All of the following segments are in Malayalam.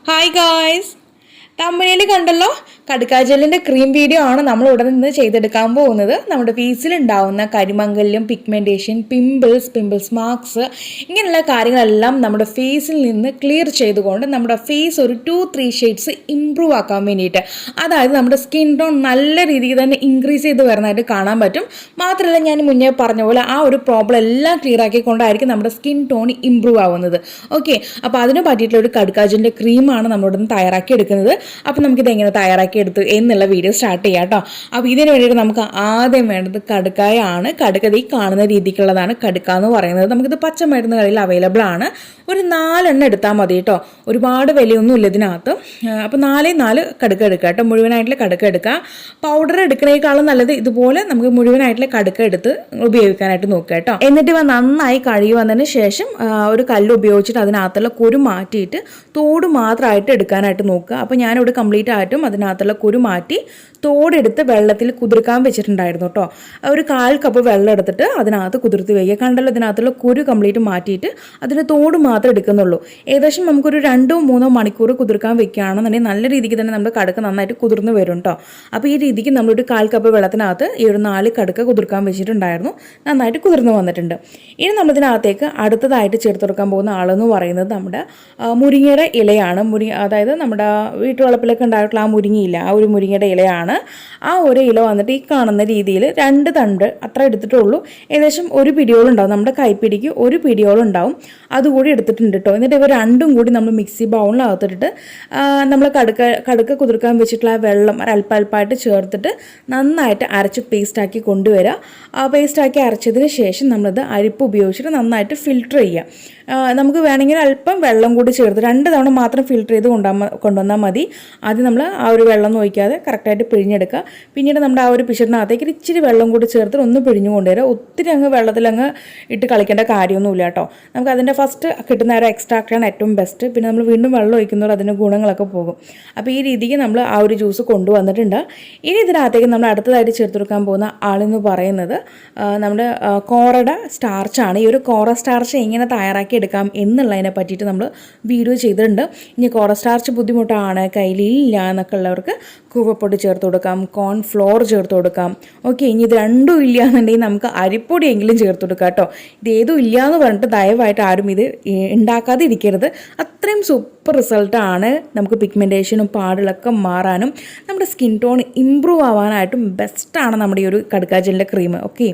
Hi guys! തമിഴിൽ കണ്ടല്ലോ കടുക്കാജലിൻ്റെ ക്രീം വീഡിയോ ആണ് നമ്മൾ ഇവിടെ നിന്ന് ചെയ്തെടുക്കാൻ പോകുന്നത്. നമ്മുടെ ഫേസിലുണ്ടാവുന്ന കരിമംഗല്യം, പിഗ്മെൻറ്റേഷൻ, പിമ്പിൾസ് മാർക്സ് ഇങ്ങനെയുള്ള കാര്യങ്ങളെല്ലാം നമ്മുടെ ഫേസിൽ നിന്ന് ക്ലിയർ ചെയ്തുകൊണ്ട് നമ്മുടെ ഫേസ് ഒരു 2-3 ഷെയ്ഡ്സ് ഇമ്പ്രൂവ് ആക്കാൻ വേണ്ടിയിട്ട്, അതായത് നമ്മുടെ സ്കിൻ ടോൺ നല്ല രീതിയിൽ തന്നെ ഇൻക്രീസ് ചെയ്ത് വരുന്നതായിട്ട് കാണാൻ പറ്റും. മാത്രമല്ല, ഞാൻ മുന്നേ പറഞ്ഞ പോലെ ആ ഒരു പ്രോബ്ലം എല്ലാം ക്ലിയർ ആക്കിക്കൊണ്ടായിരിക്കും നമ്മുടെ സ്കിൻ ടോൺ ഇമ്പ്രൂവ് ആവുന്നത്. ഓക്കെ, അപ്പോൾ അതിന് പറ്റിയിട്ടുള്ള ഒരു കടുക്കാജലിൻ്റെ ക്രീമാണ് നമ്മളിവിടെ നിന്ന് തയ്യാറാക്കി എടുക്കുന്നത്. അപ്പോൾ നമുക്കിത് എങ്ങനെ തയ്യാറാക്കി എടുത്തു എന്നുള്ള വീഡിയോ സ്റ്റാർട്ട് ചെയ്യാം കേട്ടോ. അപ്പോൾ ഇതിന് വേണ്ടിയിട്ട് നമുക്ക് ആദ്യം വേണ്ടത് കടുക്കായാണ്. കടുക്കത് ഈ കാണുന്ന രീതിക്കുള്ളതാണ് കടുക്ക എന്ന് പറയുന്നത്. നമുക്കിത് പച്ചമരുന്ന് കടയിൽ അവൈലബിൾ ആണ്. ഒരു 4 എണ്ണം എടുത്താൽ മതി കേട്ടോ. ഒരുപാട് വിലയൊന്നും ഇല്ല ഇതിനകത്ത്. അപ്പോൾ 4 കടുക്ക എടുക്കുക കേട്ടോ. മുഴുവനായിട്ടുള്ള കടുക്ക എടുക്കുക. പൗഡർ എടുക്കുന്നതിനേക്കാളും നല്ലത് ഇതുപോലെ നമുക്ക് മുഴുവനായിട്ടുള്ള കടുക്ക എടുത്ത് ഉപയോഗിക്കാനായിട്ട് നോക്കുക കേട്ടോ. എന്നിട്ട് ഇവ നന്നായി കഴുകി വന്നതിന് ശേഷം ഒരു കല്ല് ഉപയോഗിച്ചിട്ട് അതിനകത്തുള്ള കുരു മാറ്റിയിട്ട് തോട് മാത്രമായിട്ട് എടുക്കാനായിട്ട് നോക്കുക. അപ്പോൾ ഞാനിവിടെ കംപ്ലീറ്റ് ആയിട്ടും അതിനകത്തുള്ള കുരു മാറ്റി തോടെടുത്ത് വെള്ളത്തിൽ കുതിർക്കാൻ വെച്ചിട്ടുണ്ടായിരുന്നു കേട്ടോ. ഒരു 1/4 കപ്പ് വെള്ളം എടുത്തിട്ട് അതിനകത്ത് കുതിർത്ത് വയ്ക്കുക. കണ്ടല്ലോ, ഇതിനകത്തുള്ള കുരു കംപ്ലീറ്റ് മാറ്റിയിട്ട് അതിന് തോട് മാത്രമേ എടുക്കുന്നുള്ളൂ. ഏകദേശം നമുക്കൊരു 2-3 മണിക്കൂർ കുതിർക്കാൻ വെക്കുകയാണെന്നുണ്ടെങ്കിൽ നല്ല രീതിക്ക് തന്നെ നമ്മുടെ കടുക്ക നന്നായിട്ട് കുതിർന്ന് വരും കേട്ടോ. അപ്പോൾ ഈ രീതിക്ക് നമ്മളൊരു 1/4 കപ്പ് വെള്ളത്തിനകത്ത് ഈ ഒരു 4 കടുക്ക കുതിർക്കാൻ വെച്ചിട്ടുണ്ടായിരുന്നു. നന്നായിട്ട് കുതിർന്ന് വന്നിട്ടുണ്ട്. ഇനി നമ്മളിതിനകത്തേക്ക് അടുത്തതായിട്ട് ചേർത്ത് കൊടുക്കാൻ പോകുന്ന ആളെന്ന് പറയുന്നത് നമ്മുടെ മുരിങ്ങയുടെ ഇലയാണ്. അതായത് നമ്മുടെ വീട്ടുവളപ്പിലൊക്കെ ഉണ്ടായിട്ടുള്ള ആ മുരിങ്ങയില്ല, ആ ഒരു മുരിങ്ങയുടെ ഇലയാണ്. ആ ഒരു ഇല വന്നിട്ട് ഈ കാണുന്ന രീതിയിൽ 2 തണ്ട് അത്ര എടുത്തിട്ടുള്ളൂ. ഏകദേശം ഒരു പിടിയോളം ഉണ്ടാവും, നമ്മുടെ കൈപ്പിടിക്ക് ഒരു പിടിയോളം ഉണ്ടാവും. അതുകൂടി എടുത്തിട്ടുണ്ട് കേട്ടോ. എന്നിട്ട് ഇവ രണ്ടും കൂടി നമ്മൾ മിക്സി ബൗളിനകത്തിട്ട് നമ്മൾ കടുക്ക കുതിർക്കാൻ വെച്ചിട്ടുള്ള ആ വെള്ളം അല്പമായിട്ട് ചേർത്തിട്ട് നന്നായിട്ട് അരച്ച് പേസ്റ്റാക്കി കൊണ്ടുവരിക. ആ പേസ്റ്റാക്കി അരച്ചതിന് ശേഷം നമ്മളത് അരിപ്പ് ഉപയോഗിച്ചിട്ട് നന്നായിട്ട് ഫിൽട്ടർ ചെയ്യുക. നമുക്ക് വേണമെങ്കിൽ അല്പം വെള്ളം കൂടി ചേർത്ത് 2 തവണ മാത്രം ഫിൽട്ടർ ചെയ്ത് കൊണ്ടുവന്നാൽ മതി. ആദ്യം നമ്മൾ ആ ഒരു വെള്ളം ഒഴിക്കാതെ കറക്റ്റായിട്ട് പിഴിഞ്ഞെടുക്കുക. പിന്നീട് നമ്മുടെ ആ ഒരു പിശറിനകത്തേക്ക് ഇച്ചിരി വെള്ളം കൂടി ചേർത്ത് ഒന്ന് പിഴിഞ്ഞു കൊണ്ടുവരിക. ഒത്തിരി അങ്ങ് വെള്ളത്തിലങ്ങ് ഇട്ട് കളിക്കേണ്ട കാര്യമൊന്നുമില്ല കേട്ടോ. നമുക്ക് അതിൻ്റെ ഫസ്റ്റ് കിട്ടുന്ന ഒരു എക്സ്ട്രാക്റ്റാണ് ഏറ്റവും ബെസ്റ്റ്. പിന്നെ നമ്മൾ വീണ്ടും വെള്ളം ഒഴിക്കുന്നവർ അതിൻ്റെ ഗുണങ്ങളൊക്കെ പോകും. അപ്പോൾ ഈ രീതിക്ക് നമ്മൾ ആ ഒരു ജ്യൂസ് കൊണ്ടുവന്നിട്ടുണ്ട്. ഇനി ഇതിനകത്തേക്ക് നമ്മൾ അടുത്തതായിട്ട് ചേർത്ത് കൊടുക്കാൻ പോകുന്ന ആളെന്ന് പറയുന്നത് നമ്മുടെ കോറയുടെ സ്റ്റാർച്ചാണ്. ഈ ഒരു കോറ സ്റ്റാർച്ച് എങ്ങനെ തയ്യാറാക്കി എടുക്കാം എന്നുള്ളതിനെ പറ്റിയിട്ട് നമ്മൾ വീഡിയോ ചെയ്തിട്ടുണ്ട്. ഇനി കോറ സ്റ്റാർച്ച് ബുദ്ധിമുട്ടാണ്, കയ്യിലില്ല എന്നൊക്കെ ഉള്ളവർക്ക് കൂവപ്പൊടി ചേർത്ത് കൊടുക്കാം, കോൺഫ്ലോർ ചേർത്ത് കൊടുക്കാം. ഓക്കെ, ഇനി ഇത് രണ്ടും ഇല്ല എന്നുണ്ടെങ്കിൽ നമുക്ക് അരിപ്പൊടിയെങ്കിലും ചേർത്ത് കൊടുക്കാം കേട്ടോ. ഇതേതും ഇല്ല എന്ന് പറഞ്ഞിട്ട് ദയവായിട്ട് ആരും ഇത് ഉണ്ടാക്കാതെ ഇരിക്കരുത്. അത്രയും സൂപ്പർ റിസൾട്ടാണ്. നമുക്ക് പിഗ്മെൻറ്റേഷനും പാടുകളൊക്കെ മാറാനും നമ്മുടെ സ്കിൻ ടോൺ ഇമ്പ്രൂവ് ആവാനായിട്ടും ബെസ്റ്റാണ് നമ്മുടെ ഈ ഒരു കടുക്കാജലിൻ്റെ ക്രീം. ഓക്കെ,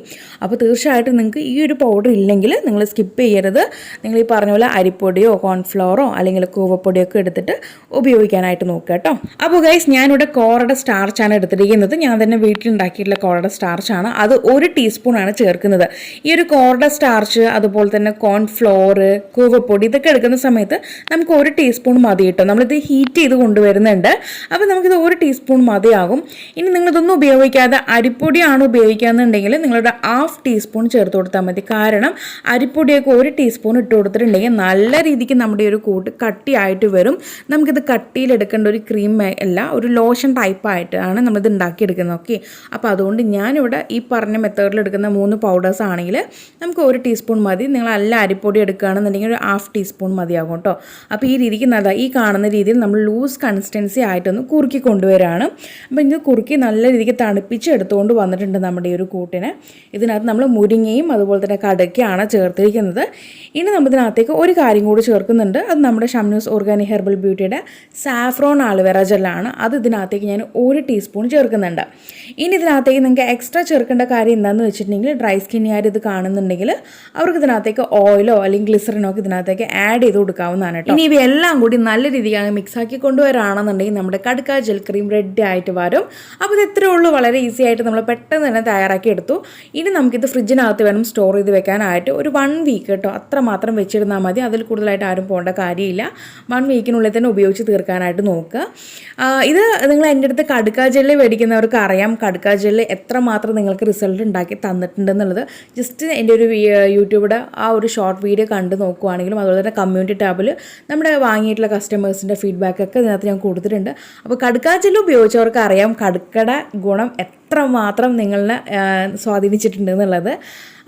അപ്പോൾ തീർച്ചയായിട്ടും നിങ്ങൾക്ക് ഈ ഒരു പൗഡർ ഇല്ലെങ്കിൽ നിങ്ങൾ സ്കിപ്പ് ചെയ്യരുത്. നിങ്ങൾ ഈ പറഞ്ഞ പോലെ അരിപ്പൊടിയോ കോൺഫ്ലോറോ അല്ലെങ്കിൽ കൂവപ്പൊടിയോ ഒക്കെ എടുത്തിട്ട് ഉപയോഗിക്കാനായിട്ട് നോക്കുക കേട്ടോ. അപ്പോൾ ഗൈസ്, ഞാനിവിടെ കോറയുടെ സ്റ്റാർച്ചാണ് എടുത്തിരിക്കുന്നത്. ഞാൻ തന്നെ വീട്ടിലുണ്ടാക്കിയിട്ടുള്ള കോറയുടെ സ്റ്റാർച്ചാണ്. അത് 1 ടീസ്പൂണാണ് ചേർക്കുന്നത്. ഈ ഒരു കോറയുടെ സ്റ്റാർച്ച് അതുപോലെ തന്നെ കോൺഫ്ലോർ, കൂവപ്പൊടി ഇതൊക്കെ എടുക്കുന്ന സമയത്ത് നമുക്ക് 1 ടീസ്പൂൺ മതി കേട്ടോ. നമ്മളിത് ഹീറ്റ് ചെയ്ത് കൊണ്ടുവരുന്നുണ്ട്. അപ്പോൾ നമുക്കിത് 1 ടീസ്പൂൺ മതിയാകും. ഇനി നിങ്ങളിതൊന്നും ഉപയോഗിക്കാതെ അരിപ്പൊടിയാണ് ഉപയോഗിക്കുകയെന്നുണ്ടെങ്കിൽ നിങ്ങളുടെ 1/2 ടീസ്പൂൺ ചേർത്ത് കൊടുത്താൽ മതി. കാരണം അരിപ്പൊടിയൊക്കെ 1 ടീസ്പൂൺ ഇട്ട് കൊടുത്തിട്ടുണ്ടെങ്കിൽ നല്ല രീതിക്ക് നമ്മുടെ ഒരു കൂട്ട് കട്ടിയായിട്ട് വരും. നമുക്കിത് കട്ടിയിലെടുക്കേണ്ട ഒരു ക്രീം അല്ല, ഒരു ലോഷൻ ടൈപ്പായിട്ടാണ് നമ്മളിത് ഉണ്ടാക്കിയെടുക്കുന്നത്. ഓക്കെ, അപ്പോൾ അതുകൊണ്ട് ഞാനിവിടെ ഈ പറഞ്ഞ മെത്തേഡിൽ എടുക്കുന്ന 3 പൗഡേഴ്സ് ആണെങ്കിൽ നമുക്ക് 1 ടീസ്പൂൺ മതി. നിങ്ങൾ നല്ല അരിപ്പൊടി എടുക്കുകയാണെന്നുണ്ടെങ്കിൽ ഒരു 1/2 ടീസ്പൂൺ മതിയാകും കേട്ടോ. അപ്പോൾ ഈ രീതിക്ക് ഈ കാണുന്ന രീതിയിൽ നമ്മൾ ലൂസ് കൺസിസ്റ്റൻസി ആയിട്ടൊന്ന് കുറുക്കി കൊണ്ടുവരികയാണ്. അപ്പോൾ ഇത് കുറുക്കി നല്ല രീതിക്ക് തണുപ്പിച്ച് എടുത്തുകൊണ്ട് വന്നിട്ടുണ്ട് നമ്മുടെ ഈ ഒരു കൂട്ടിന്. ഇതിനകത്ത് നമ്മൾ മുരിങ്ങയും അതുപോലെ തന്നെ കടുക്കയാണ് ചേർത്തിരിക്കുന്നത്. ഇനി നമ്മൾ ഇതിനകത്തേക്ക് ഒരു കാര്യം കൂടി ചേർക്കുന്നുണ്ട്. അത് നമ്മുടെ ഷംനൂസ് ഓർഗാനി ഹെർബൽ ബ്യൂട്ടിയുടെ സാഫ്രോൺ ആലുവേറ ജെല്ലാണ്. അത് ഇതിനകത്തേക്ക് ഞാൻ 1 ടീസ്പൂൺ ചേർക്കുന്നുണ്ട്. ഇനി ഇതിനകത്തേക്ക് നിങ്ങൾക്ക് എക്സ്ട്രാ ചേർക്കേണ്ട കാര്യം എന്താണെന്ന് വെച്ചിട്ടുണ്ടെങ്കിൽ ഡ്രൈ സ്കിന്നുകാർ ഇത് കാണുന്നുണ്ടെങ്കിൽ അവർക്ക് ഇതിനകത്തേക്ക് ഓയിലോ അല്ലെങ്കിൽ ഗ്ലിസറിനോ ഒക്കെ ഇതിനകത്തേക്ക് ആഡ് ചെയ്ത് കൊടുക്കാവുന്നതാണ് കേട്ടോ. ഇനി ഇവയെല്ലാം കൂടി നല്ല രീതിക്ക് അങ്ങ് മിക്സ് ആക്കി കൊണ്ടുവരാണെന്നുണ്ടെങ്കിൽ നമ്മുടെ കടുക്ക ജെൽ ക്രീം റെഡി ആയിട്ട് വരും. അപ്പോൾ ഇത് ഇത്രയേ ഉള്ളൂ. വളരെ ഈസി ആയിട്ട് നമ്മൾ പെട്ടെന്ന് തന്നെ തയ്യാറാക്കി എടുത്തു. ഇനി നമുക്കിത് ഫ്രിഡ്ജിനകത്ത് വേണം സ്റ്റോർ ചെയ്ത് വെക്കാനായിട്ട്. ഒരു 1 വീക്ക് കേട്ടോ, അത്ര മാത്രം വെച്ചിരുന്നാൽ മതി. അതിൽ കൂടുതലായിട്ട് ആരും പോകേണ്ട കാര്യമില്ല. 1 വീക്കിനുള്ളിൽ തന്നെ ഉപയോഗിച്ച് തീർക്കാനായിട്ട് നോക്കുക. ഇത് നിങ്ങൾ എൻ്റെ അടുത്ത് കടുക്ക ജെല്ല് മേടിക്കുന്നവർക്ക് അറിയാം കടുക്ക ജെല്ല് എത്രമാത്രം നിങ്ങൾക്ക് റിസൾട്ട് ഉണ്ടാക്കി തന്നിട്ടുണ്ടെന്നുള്ളത്. ജസ്റ്റ് എൻ്റെ ഒരു യൂട്യൂബിൻ്റെ ആ ഒരു ഷോർട്ട് വീഡിയോ കണ്ട് നോക്കുവാണെങ്കിലും അതുപോലെ തന്നെ കമ്മ്യൂണിറ്റി ടാബിൽ നമ്മുടെ വാങ്ങിയിട്ടുള്ള കസ്റ്റമേഴ്സിൻ്റെ ഫീഡ്ബാക്കൊക്കെ ഇതിനകത്ത് ഞാൻ കൊടുത്തിട്ടുണ്ട്. അപ്പോൾ കടുക്ക ജെല്ല് ഉപയോഗിച്ചവർക്ക് അറിയാം കടുക്കയുടെ ഗുണം എത്രമാത്രം നിങ്ങളെ സ്വാധീനിച്ചിട്ടുണ്ട് എന്നുള്ളത്.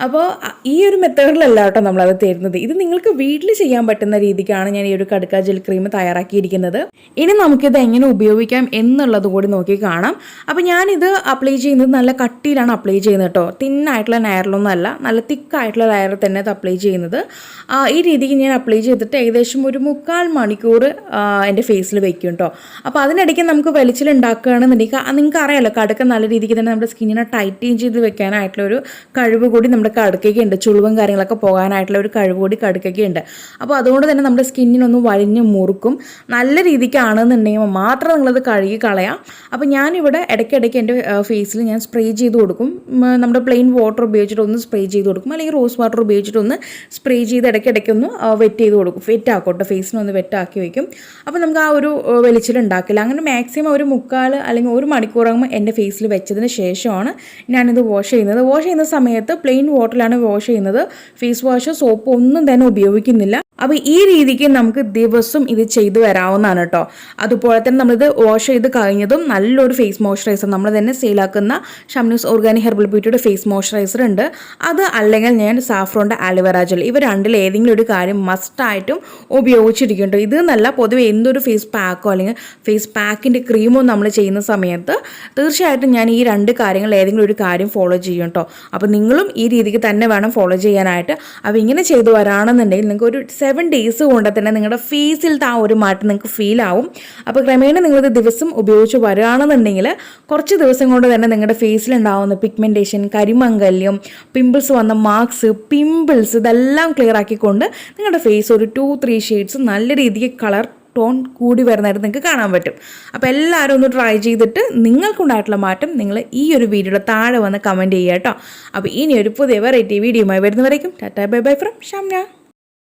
അപ്പോൾ ഈ ഒരു മെത്തേഡിലല്ല കേട്ടോ നമ്മളത് തരുന്നത്. ഇത് നിങ്ങൾക്ക് വീട്ടിൽ ചെയ്യാൻ പറ്റുന്ന രീതിക്കാണ് ഞാൻ ഈ ഒരു കടുക്ക ജെൽ ക്രീം തയ്യാറാക്കിയിരിക്കുന്നത്. ഇനി നമുക്കിത് എങ്ങനെ ഉപയോഗിക്കാം എന്നുള്ളത് കൂടി നോക്കി കാണാം. അപ്പോൾ ഞാനിത് അപ്ലൈ ചെയ്യുന്നത് നല്ല കട്ടിയിലാണ് അപ്ലൈ ചെയ്യുന്നത് കേട്ടോ. തിന്നായിട്ടുള്ള ലെയറിലൊന്നും അല്ല, നല്ല തിക്കായിട്ടുള്ള ലെയറിൽ തന്നെ ഇത് അപ്ലൈ ചെയ്യുന്നത്. ഈ രീതിക്ക് ഞാൻ അപ്ലൈ ചെയ്തിട്ട് ഏകദേശം ഒരു 3/4 മണിക്കൂർ എൻ്റെ ഫേസിൽ വെക്കും കേട്ടോ. അപ്പോൾ അതിനിടയ്ക്ക് നമുക്ക് വെളിച്ചിലുണ്ടാക്കുകയാണെന്നുണ്ടെങ്കിൽ നിങ്ങൾക്ക് അറിയാമല്ലോ, കടുക്ക നല്ല രീതിക്ക് തന്നെ നമ്മുടെ സ്കിന്നിനെ ടൈറ്റൻ ചെയ്ത് വെക്കാനായിട്ടുള്ള ഒരു കഴിവ് കൂടി നമ്മുടെ കടുക്കയ്ക്കുണ്ട്. ചുളിവും കാര്യങ്ങളൊക്കെ പോകാനായിട്ടുള്ള ഒരു കഴിവ് കൂടി കടുക്കയ്ക്കുണ്ട്. അപ്പോൾ അതുകൊണ്ട് തന്നെ നമ്മുടെ സ്കിന്നിനൊന്ന് വലിഞ്ഞ് മുറുക്കും. നല്ല രീതിക്കാണെന്നുണ്ടെങ്കിൽ മാത്രം നിങ്ങളത് കഴുകി കളയാം. അപ്പോൾ ഞാനിവിടെ ഇടയ്ക്കിടയ്ക്ക് എൻ്റെ ഫേസിൽ ഞാൻ സ്പ്രേ ചെയ്ത് കൊടുക്കും. നമ്മുടെ പ്ലെയിൻ വാട്ടർ ഉപയോഗിച്ചിട്ടൊന്ന് സ്പ്രേ ചെയ്ത് കൊടുക്കും, അല്ലെങ്കിൽ റോസ് വാട്ടർ ഉപയോഗിച്ചിട്ടൊന്ന് സ്പ്രേ ചെയ്ത് ഇടയ്ക്കിടയ്ക്കൊന്ന് വെറ്റ് ചെയ്ത് കൊടുക്കും. വെറ്റാക്കോട്ടെ, ഫേസിനൊന്ന് വെറ്റാക്കി വയ്ക്കും. അപ്പോൾ നമുക്ക് ആ ഒരു വെളിച്ചിലുണ്ടാക്കില്ല. അങ്ങനെ മാക്സിമം ഒരു 3/4 അല്ലെങ്കിൽ 1 മണിക്കൂറാകുമ്പോൾ എൻ്റെ ഫേസിൽ വെച്ചതിന് ശേഷമാണ് ഞാനിത് വാഷ് ചെയ്യുന്നത്. വാഷ് ചെയ്യുന്ന സമയത്ത് പ്ലെയിൻ വാട്ടറിലാണ് വാഷ് ചെയ്യുന്നത്. ഫേസ് വാഷ്, സോപ്പ് ഒന്നും തന്നെ ഉപയോഗിക്കുന്നില്ല. അപ്പോൾ ഈ രീതിക്ക് നമുക്ക് ദിവസം ഇത് ചെയ്തു വരാവുന്നതാണ് കേട്ടോ. അതുപോലെ തന്നെ നമ്മളിത് വാഷ് ചെയ്ത് കഴിഞ്ഞതും നല്ലൊരു ഫേസ് മോയ്സ്ചറൈസർ, നമ്മൾ തന്നെ സെയിലാക്കുന്ന ഷംനൂസ് ഓർഗാനി ഹെർബൽ ബ്യൂട്ടിയുടെ ഫേസ് മോയ്സ്ചറൈസർ ഉണ്ട്. അത് അല്ലെങ്കിൽ ഞാൻ സാഫ്രോണിൻ്റെ ആലോവേറ ജെൽ, ഇവ രണ്ടിൽ ഏതെങ്കിലും ഒരു കാര്യം മസ്റ്റായിട്ടും ഉപയോഗിച്ചിരിക്കും കേട്ടോ. ഇത് എന്നല്ല, പൊതുവെ എന്തൊരു ഫേസ് പാക്കോ അല്ലെങ്കിൽ ഫേസ് പാക്കിൻ്റെ ക്രീമോ നമ്മൾ ചെയ്യുന്ന സമയത്ത് തീർച്ചയായിട്ടും ഞാൻ ഈ 2 കാര്യങ്ങൾ ഏതെങ്കിലും ഒരു കാര്യം ഫോളോ ചെയ്യും കേട്ടോ. അപ്പോൾ നിങ്ങളും ഈ രീതിക്ക് തന്നെ വേണം ഫോളോ ചെയ്യാനായിട്ട്. അപ്പോൾ ഇങ്ങനെ ചെയ്തു വരാണെന്നുണ്ടെങ്കിൽ നിങ്ങൾക്ക് ഒരു 7 ഡേയ്സ് കൊണ്ട് തന്നെ നിങ്ങളുടെ ഫേസിലത്തെ ആ ഒരു മാറ്റം നിങ്ങൾക്ക് ഫീൽ ആവും. അപ്പോൾ ക്രമേണ നിങ്ങളിത് ദിവസം ഉപയോഗിച്ച് വരികയാണെന്നുണ്ടെങ്കിൽ കുറച്ച് ദിവസം കൊണ്ട് തന്നെ നിങ്ങളുടെ ഫേസിലുണ്ടാവുന്ന പിഗ്മെൻറ്റേഷൻ, കരിമംഗല്യം, പിമ്പിൾസ് വന്ന മാർക്സ്, പിമ്പിൾസ് ഇതെല്ലാം ക്ലിയർ ആക്കിക്കൊണ്ട് നിങ്ങളുടെ ഫേസ് ഒരു 2-3 ഷെയ്ഡ്സ് നല്ല രീതിക്ക് കളർ ടോൺ കൂടി വരുന്നതായിട്ട് നിങ്ങൾക്ക് കാണാൻ പറ്റും. അപ്പോൾ എല്ലാവരും ഒന്ന് ട്രൈ ചെയ്തിട്ട് നിങ്ങൾക്കുണ്ടായിട്ടുള്ള മാറ്റം നിങ്ങൾ ഈ ഒരു വീഡിയോയുടെ താഴെ വന്ന് കമൻറ്റ് ചെയ്യുക കേട്ടോ. അപ്പോൾ ഇനി ഒരു പുതിയ വെറൈറ്റി വീഡിയോയുമായി വരുന്നവരേക്കും tata bye bye from Shamna.